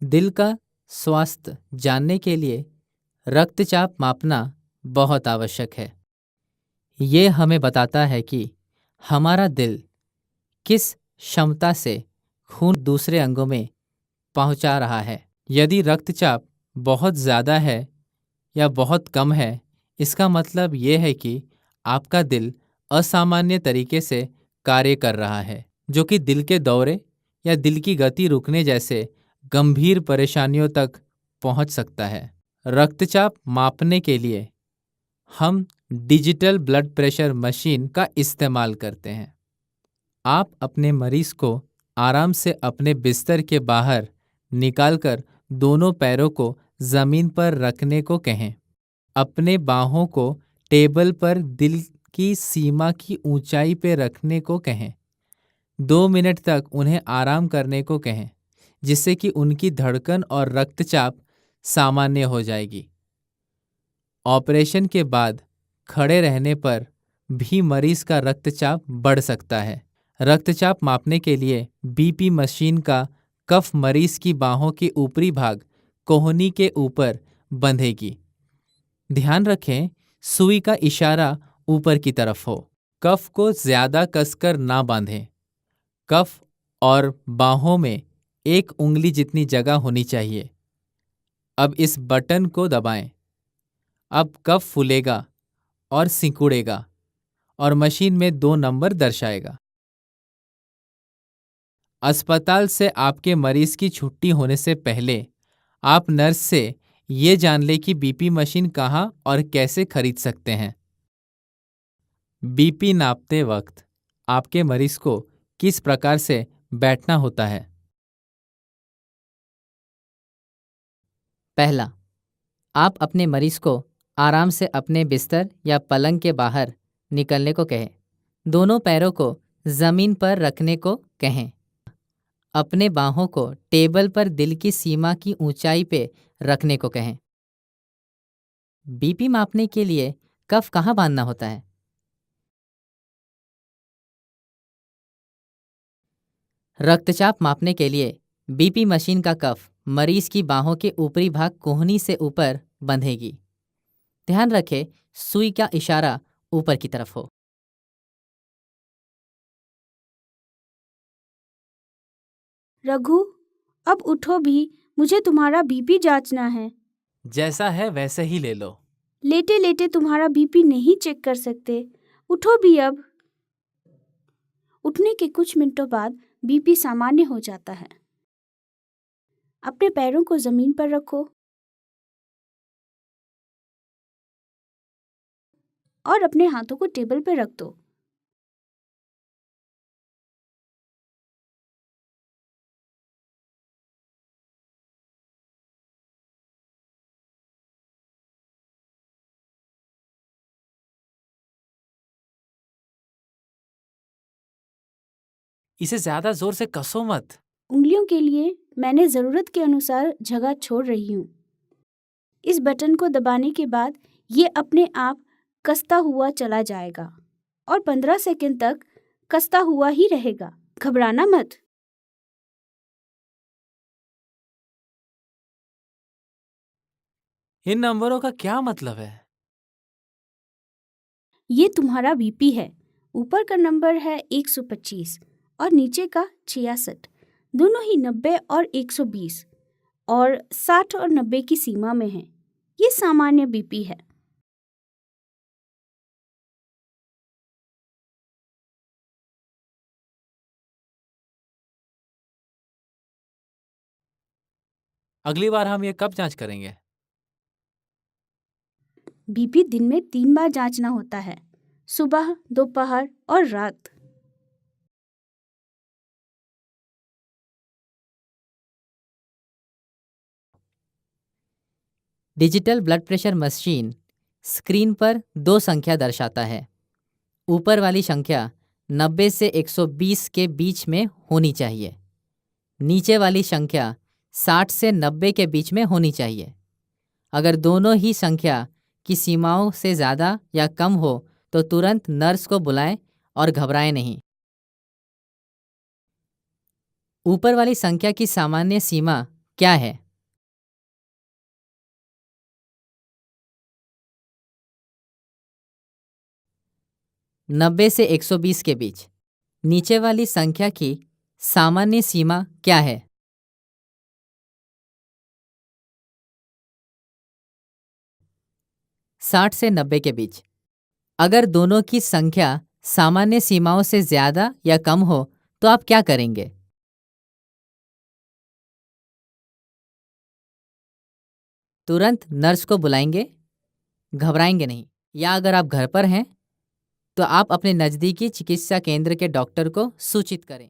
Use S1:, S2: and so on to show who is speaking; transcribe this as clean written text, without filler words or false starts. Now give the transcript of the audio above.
S1: दिल का स्वास्थ्य जानने के लिए रक्तचाप मापना बहुत आवश्यक है। ये हमें बताता है कि हमारा दिल किस क्षमता से खून दूसरे अंगों में पहुंचा रहा है। यदि रक्तचाप बहुत ज़्यादा है या बहुत कम है, इसका मतलब ये है कि आपका दिल असामान्य तरीके से कार्य कर रहा है, जो कि दिल के दौरे या दिल की गति रुकने जैसे गंभीर परेशानियों तक पहुंच सकता है। रक्तचाप मापने के लिए हम डिजिटल ब्लड प्रेशर मशीन का इस्तेमाल करते हैं। आप अपने मरीज को आराम से अपने बिस्तर के बाहर निकालकर दोनों पैरों को जमीन पर रखने को कहें। अपने बाहों को टेबल पर दिल की सीमा की ऊंचाई पर रखने को कहें। 2 मिनट तक उन्हें आराम करने को कहें, जिससे कि उनकी धड़कन और रक्तचाप सामान्य हो जाएगी। ऑपरेशन के बाद खड़े रहने पर भी मरीज का रक्तचाप बढ़ सकता है। रक्तचाप मापने के लिए बीपी मशीन का कफ मरीज की बाहों के ऊपरी भाग कोहनी के ऊपर बंधेगी। ध्यान रखें, सुई का इशारा ऊपर की तरफ हो। कफ को ज्यादा कसकर ना बांधें। कफ और बाहों में 1 उंगली जितनी जगह होनी चाहिए। अब इस बटन को दबाएं। अब कफ फूलेगा और सिकुड़ेगा और मशीन में 2 नंबर दर्शाएगा। अस्पताल से आपके मरीज की छुट्टी होने से पहले आप नर्स से ये जान ले कि बीपी मशीन कहाँ और कैसे खरीद सकते हैं। बीपी नापते वक्त आपके मरीज को किस प्रकार से बैठना होता है?
S2: पहला, आप अपने मरीज को आराम से अपने बिस्तर या पलंग के बाहर निकलने को कहें। दोनों पैरों को जमीन पर रखने को कहें। अपने बाहों को टेबल पर दिल की सीमा की ऊंचाई पे रखने को कहें। बीपी मापने के लिए कफ कहाँ बांधना होता है? रक्तचाप मापने के लिए बीपी मशीन का कफ मरीज की बाहों के ऊपरी भाग कोहनी से ऊपर बंधेगी। ध्यान रखें, सुई का इशारा ऊपर की तरफ हो।
S3: रघु, अब उठो भी, मुझे तुम्हारा बीपी जांचना है।
S1: जैसा है वैसे ही ले लो।
S3: लेटे लेटे तुम्हारा बीपी नहीं चेक कर सकते। उठो भी अब। उठने के कुछ मिनटों बाद बीपी सामान्य हो जाता है। अपने पैरों को जमीन पर रखो और अपने हाथों को टेबल पर रख दो।
S1: इसे ज्यादा जोर से कसो मत।
S3: उंगलियों के लिए मैंने जरूरत के अनुसार जगह छोड़ रही हूँ। इस बटन को दबाने के बाद ये अपने आप कसता हुआ चला जाएगा और 15 सेकंड तक कसता हुआ ही रहेगा। घबराना मत।
S1: इन नंबरों का क्या मतलब है?
S3: ये तुम्हारा बीपी है। ऊपर का नंबर है 125 और नीचे का 66। दोनों ही 90 और 120 और 60 और 90 की सीमा में है। ये सामान्य बीपी है।
S1: अगली बार हम ये कब जांच करेंगे?
S3: बीपी दिन में 3 बार जांचना होता है, सुबह, दोपहर और रात।
S2: Digital blood pressure machine screen पर 2 संख्या दर्शाता है। ऊपर वाली संख्या 90 से 120 के बीच में होनी चाहिए। नीचे वाली संख्या 60 से 90 के बीच में होनी चाहिए। अगर दोनों ही संख्या की सीमाओं से ज़्यादा या कम हो तो तुरंत नर्स को बुलाएं और घबराएं नहीं। ऊपर वाली संख्या की सामान्य सीमा क्या है? नब्बे से 120 के बीच नीचे वाली संख्या की सामान्य सीमा क्या है? 60 से 90 के बीच अगर दोनों की संख्या सामान्य सीमाओं से ज़्यादा या कम हो तो आप क्या करेंगे? तुरंत नर्स को बुलाएंगे, घबराएंगे नहीं। या अगर आप घर पर हैं तो आप अपने नज़दीकी चिकित्सा केंद्र के डॉक्टर को सूचित करें।